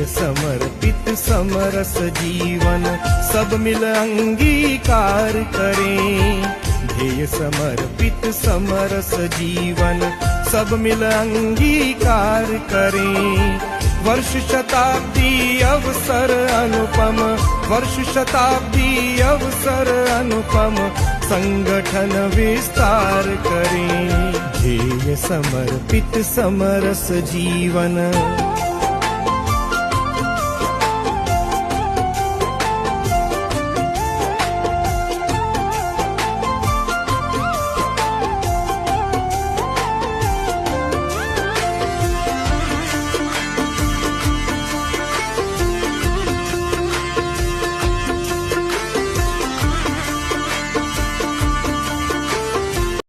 ध्येय समर्पित समरस जीवन सब मिल अंगीकार करें। ध्येय समर्पित समरस जीवन सब मिल अंगीकार करें। वर्ष शताब्दी अवसर अनुपम, वर्ष शताब्दी अवसर अनुपम, संगठन विस्तार करें। ध्येय समर्पित समरस जीवन।